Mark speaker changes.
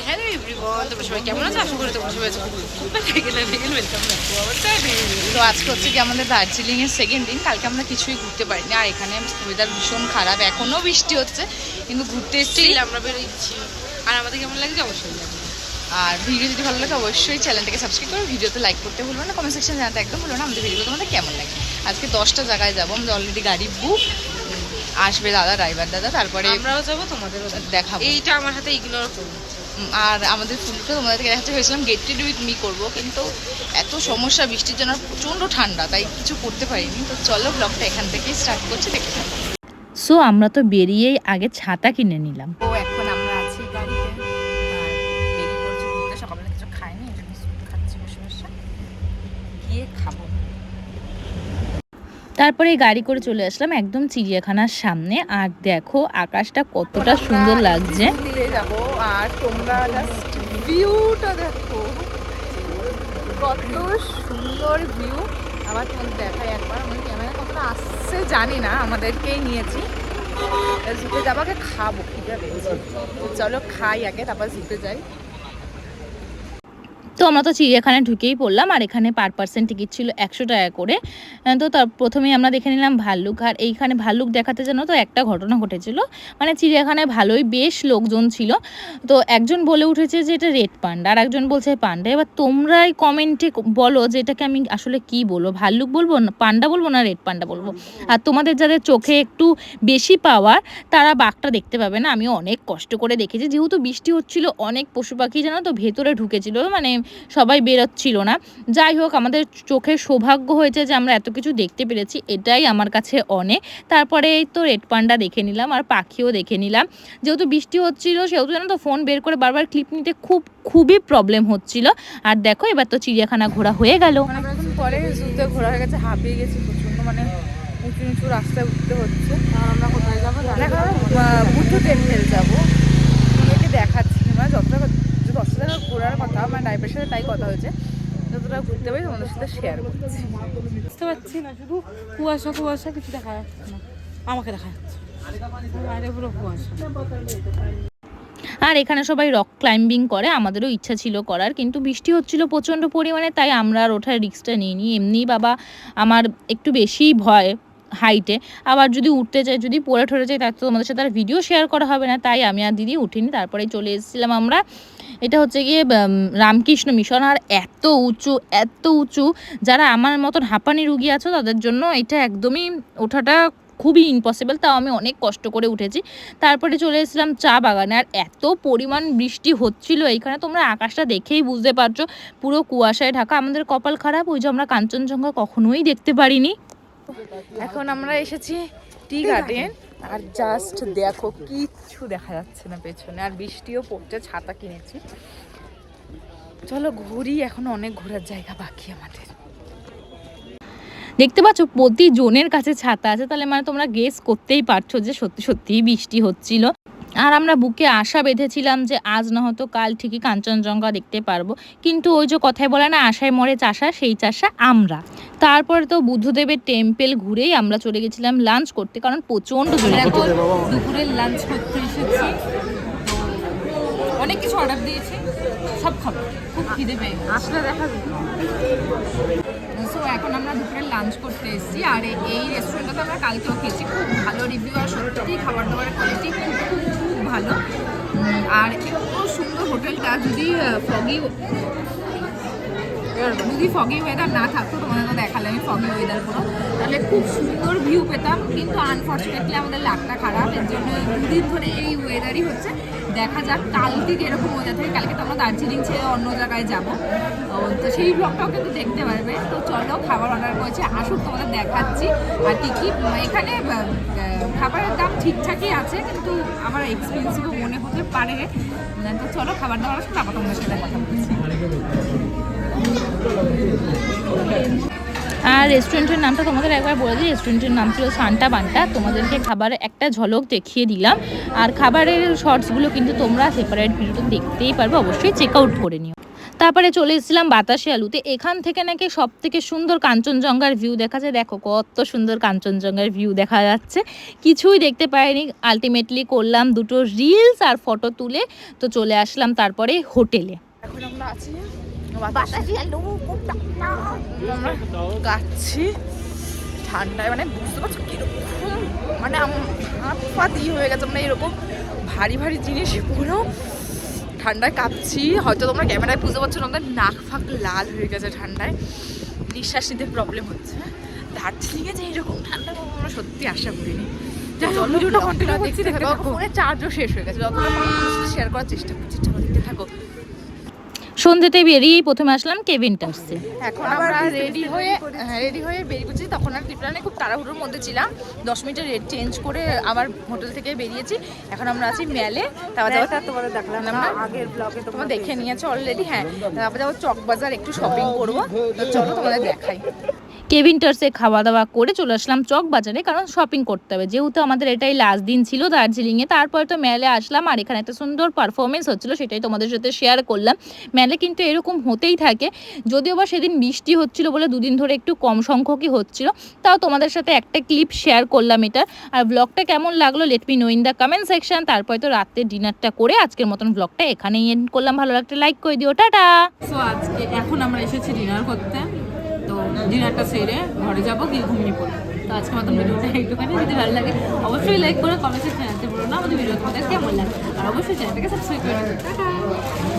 Speaker 1: Hello everyone, তোমরা সবাই কেমন আছো? আশা করি তোমরা সবাই খুব ভালো welcome back to our channel. তো আজকে হচ্ছে কি আমাদের দার্জিলিং এর সেকেন্ড দিন। কালকে আমরা কিছুই ঘুরতে পারিনি, আর এখানে ওয়েদার ভীষণ খারাপ, এখনো বৃষ্টি হচ্ছে, কিন্তু ঘুরতে এসেছি আমরা বেরোচ্ছি। আর আমাদের কেমন লাগছে অবশ্যই জানি। আর ভিডিও যদি ভালো লাগে অবশ্যই চ্যানেলটাকে সাবস্ক্রাইব করো, ভিডিওতে লাইক করতে ভুলবো না, কমেন্ট সেকশন জানাতে একদম ভুলো না আমাদের ভিডিওগুলো তোমাদের কেমন লাগে। আজকে 10টা জায়গায় যাবো, আমাদের অলরেডি গাড়ি বুক, আসবে দাদা, ড্রাইভার দাদা, তারপরে আমরাও যাবো, তোমাদেরও দেখাবো। এইটা আমার হাতে ইগনোর করবো। আর আমাদের ফুলটা তোমাদেরকে দেখাতে হয়েছিলাম গেট টু উইথ মি করবো, কিন্তু এত সমস্যা, বৃষ্টির জন্য প্রচণ্ড ঠান্ডা, তাই কিছু করতে পারিনি। তো চলো ব্লগটা এখান থেকেই স্টার্ট করছি, দেখতে থাকো।
Speaker 2: সো আমরা তো বেরিয়েই আগে ছাতা কিনে নিলাম।
Speaker 1: ও এখন আমরা আছি গাড়িতে, আর বেরিয়ে পড়ছি ঘুরতে। সকালে কিছু খাইনি, এটা বিস্কুট খাচ্ছি বসে বসে, গিয়ে খাবো।
Speaker 2: তারপরে গাড়ি করে চলে আসলাম একদম চিড়িয়াখানার সামনে। আর দেখো আকাশটা কতটা সুন্দর লাগছে।
Speaker 1: যাবো, আর তোমরা জাস্ট ভিউটা দেখো, কত সুন্দর ভিউ। আবার তোমাদের দেখাই একবার, আমার ক্যামেরা কতটা আসছে জানি না, আমাদেরকেই নিয়েছি। জুতে যাবাকে খাবো, খিদে পেয়েছে। চলো খাই আগে, তারপর জুতে যাই।
Speaker 2: তো আমরা তো চিড়িয়াখানায় ঢুকেই পড়লাম, আর এখানে পার পার্সেন্ট টিকিট ছিল 100 টাকা করে। তো তার প্রথমেই আমরা দেখে নিলাম ভাল্লুক। আর এইখানে ভাল্লুক দেখাতে যেন তো একটা ঘটনা ঘটেছিল, মানে চিড়িয়াখানায় ভালোই বেশ লোকজন ছিল। তো একজন বলে উঠেছে যে এটা রেড পান্ডা, আর একজন বলছে পান্ডা। এবার তোমরাই কমেন্টে বলো যে এটাকে আমি আসলে কি বলবো, ভাল্লুক বলবো, না পান্ডা বলবো, না রেড পান্ডা বলবো। আর তোমাদের যাদের চোখে একটু বেশি পাওয়ার, তারা বাঘটা দেখতে পাবে না। আমি অনেক কষ্ট করে দেখেছি, যেহেতু বৃষ্টি হচ্ছিল, অনেক পশু পাখি যেন তো ভেতরে ঢুকেছিল, মানে সবাই বেরোচ্ছিল না। যাই হোক, আমাদের চোখের সৌভাগ্য হয়েছে যে আমরা এত কিছু দেখতে পেরেছি, এটাই আমার কাছে অনেক। তারপরে এই তো রেড পান্ডা দেখে নিলাম, আর পাখিও দেখে নিলাম। যেহেতু বৃষ্টি হচ্ছিল, সেহেতু যেন তো ফোন বের করে বারবার ক্লিপ নিতে খুবই প্রবলেম হচ্ছিল। আর দেখো এবার তো চিড়িয়াখানা ঘোরা হয়ে গেল।
Speaker 1: অনেকক্ষণ পরে জুতে ঘোরা হয়ে গেছে, হাঁপিয়ে গেছি প্রচন্ড, মানে উঁচু নিচু রাস্তায় উঠতে হচ্ছে। আর আমরা কোথায় যাবো? বুদ্ধ টেম্পেল যাবো, মেয়েকে দেখাচ্ছি। মানে যতটা 10 টাকা ঘোরার কথা, আমার ড্রাইভারের সাথে তাই কথা হয়েছে, যতটা ঘুরতে পারি তোমাদের সাথে শেয়ার করছি।
Speaker 3: বুঝতে পারছি না, শুধু কুয়াশা কুয়াশা, কিছু দেখা যাচ্ছে না। আমাকে দেখা যাচ্ছে বাইরে পুরো কুয়াশা।
Speaker 2: আর এখানে সবাই রক ক্লাইম্বিং করে, আমাদেরও ইচ্ছা ছিল করার, কিন্তু বৃষ্টি হচ্ছিল প্রচণ্ড পরিমাণে, তাই আমরা আর ওঠার রিস্কটা নিইনি। এমনি বাবা আমার একটু বেশিই ভয় হাইটে, আবার যদি উঠতে চাই, যদি পড়ে ঠরে যাই, তার তো তোমাদের সাথে আর ভিডিও শেয়ার করা হবে না, তাই আমি আর দিদি উঠিনি। তারপরে চলে এসেছিলাম আমরা, এটা হচ্ছে গিয়ে রামকৃষ্ণ মিশন। আর এত উঁচু, যারা আমার মতন হাঁপানি রুগী আছো তাদের জন্য এটা একদমই ওঠাটা খুবই ইম্পসিবল, তাও আমি অনেক কষ্ট করে উঠেছি। তারপরে চলে এসেছিলাম চা বাগানে, আর এত পরিমাণ বৃষ্টি হচ্ছিল এইখানে, তোমরা আকাশটা দেখেই বুঝতে পারছো পুরো কুয়াশায় ঢাকা। আমাদের কপাল খারাপ, ওই যে আমরা কাঞ্চনজঙ্ঘা কখনোই দেখতে পারিনি।
Speaker 1: এখন আমরা এসেছি টি গার্ডেন, আর জাস্ট দেখো কিচ্ছু দেখা যাচ্ছে না পেছনে, আর বৃষ্টিও পড়ছে, ছাতা কিনেছি। চলো ঘুরি, এখন অনেক ঘোরার জায়গা বাকি আমাদের।
Speaker 2: দেখতে পাচ্ছ প্রতি জনের কাছে ছাতা আছে, তাহলে মানে তোমরা গেস করতেই পারছো যে সত্যি সত্যিই বৃষ্টি হচ্ছিল। আর আমরা বুকে আশা বেঁধেছিলাম যে আজ না হয়তো কাল ঠিকই কাঞ্চনজঙ্ঘা দেখতে পারবো, কিন্তু ওই যে কথায় বলে না, আশায় মরে চাষা, সেই চাষা আমরা। তারপরে তো বুদ্ধদেবের টেম্পেল ঘুরেই আমরা চলে গেছিলাম লাঞ্চ করতে, কারণ প্রচণ্ড
Speaker 3: দুপুরের লাঞ্চ করতে এসেছি, অনেক কিছু অর্ডার দিয়েছি, সব খাবো, খুব খিদে পেয়ে
Speaker 1: আসলে দেখা
Speaker 3: সো এখন আমরা দুপুরে লাঞ্চ করতে এসেছি। আর এই রেস্টুরেন্টটাতে আমরা কালকেও খেয়েছি, খুব ভালো রিভিউ, আর সত্যি খাবার দাবারের কোয়ালিটি খুব ভালো। আর এত সুন্দর হোটেলটা, যদি ফগি ওয়েদার না থাকতো, তোমাদের তো দেখালে আমি ফগি ওয়েদার পুরো, তাহলে খুব সুন্দর ভিউ পেতাম। কিন্তু আনফর্চুনেটলি আমাদের লাকটা খারাপ, এর জন্য 2 দিন ধরে এই ওয়েদারই হচ্ছে। দেখা যাক কালকে এরকম ওয়েদার থাকে। কালকে তো আমরা দার্জিলিং ছেড়ে অন্য জায়গায় যাব, তো সেই ব্লগটাও কিন্তু দেখতে পারবে। তো চলো খাবার অর্ডার করেছি, আসুক তোমাদের দেখাচ্ছি। আর কি এখানে খাবারের দাম ঠিকঠাকই আছে, কিন্তু আমার এক্সপেন্সিভও মনে হতে পারে। তো চলো খাবার দাবার আসুক, তারপর তোমাদের সাথে কথা বলছি।
Speaker 2: আর রেস্টুরেন্টের নামটা তোমাদের একবার বলে দিই, রেস্টুরেন্টের নাম ছিল সান্টা বান্টা। তোমাদেরকে খাবারের একটা ঝলক দেখিয়ে দিলাম, আর খাবারের শর্টসগুলো কিন্তু তোমরা সেপারেট ভিডিওতে দেখতেই পারবে, অবশ্যই চেক আউট করে নিও। তারপরে চলে এসেছিলাম বাতাসি আলুতে। এখান থেকে নাকি সব থেকে সুন্দর কাঞ্চনজঙ্ঘার ভিউ দেখা যায়। দেখো কত সুন্দর কাঞ্চনজঙ্ঘার ভিউ দেখা যাচ্ছে। কিছুই দেখতে পাইনি, আলটিমেটলি করলাম দুটো রিলস আর ফটো তুলে তো চলে আসলাম তারপরে হোটেলে।
Speaker 1: এখন আমরা আছি বাতাসি আলু, আমরা গাচ্ছি ঠান্ডায়, মানে বুঝতে পারছো কিরকম, মানে হাত পা দিয়ে হয়ে গেছে, মানে এরকম ভারী ভারী জিনিস পুরো ঠান্ডায় কাঁপছি। হয়তো তোমরা ক্যামেরায় বুঝতে পারছো না, আমাদের নাক ফাঁক লাল হয়ে গেছে ঠান্ডায়, নিঃশ্বাস নিতে প্রবলেম হচ্ছে। দার্জিলিংয়ে যে এরকম ঠান্ডা আমরা সত্যি আশা করিনি। ভিডিওটা কন্টিনিউ করছি, দেখতে থাকো। ফোনে চার্জও শেষ হয়ে গেছে, যতটা শেয়ার করার চেষ্টা করছি, দেখতে থাকো।
Speaker 2: সন্ধ্যেতে বেরিয়েই প্রথমে আসলাম কেভিন টার্সে।
Speaker 1: এখন আমরা রেডি হয়ে বেরিয়ে পড়ছি। তখন আর ট্রিপলানে খুব তাড়াহুড়োর মধ্যে ছিলাম, 10 মিনিটের রেড চেঞ্জ করে আবার হোটেল থেকে বেরিয়েছি। এখন আমরা আছি মেলে, তারপর তোমাদের দেখলাম আমরা আগের ব্লগে, তোমরা দেখে নিয়েছো অলরেডি। হ্যাঁ, তারপর যাবো চকবাজার, একটু শপিং করবো। তো চলো তোমাদের দেখাই।
Speaker 2: কেভিন টার্সে খাওয়া দাওয়া করে চলে আসলাম চক বাজারে, কারণ শপিং করতে হবে, যেহেতু আমাদের এটাই লাস্ট দিন ছিল দার্জিলিংয়ে। তারপরে তো মেলে আসলাম, আর এখানে একটা সুন্দর পারফরমেন্স হচ্ছিলো, সেটাই তোমাদের সাথে শেয়ার করলাম। মেলে কিন্তু এরকম হতেই থাকে, যদিও বা সেদিন বৃষ্টি হচ্ছিল বলে দুদিন ধরে একটু কম সংখ্যকই হচ্ছিল, তাও তোমাদের সাথে একটা ক্লিপ শেয়ার করলাম এটা। আর ব্লগটা কেমন লাগলো let me no in the comment section. তারপরে তো রাত্রে ডিনারটা করে আজকের মতন ব্লগটা এখানেই এন্ড করলাম। ভালো লাগলে লাইক করে দিও, টাটা।
Speaker 3: সো আজকে এখন আমরা এসেছি ডিনার করতে, তো ডিনারটা সেরে ঘরে যাবো, গিয়ে ঘুমিয়ে পড়বো। তো আজকে মতন ভিডিওটা একটুখানি, যদি ভালো লাগে অবশ্যই লাইক করে কমেন্টে জানাতে বলো না আমাদের ভিডিও তোমাদের কেমন লাগে, আর অবশ্যই চ্যানেলটাকে সাবস্ক্রাইব করে দিও। টাটা।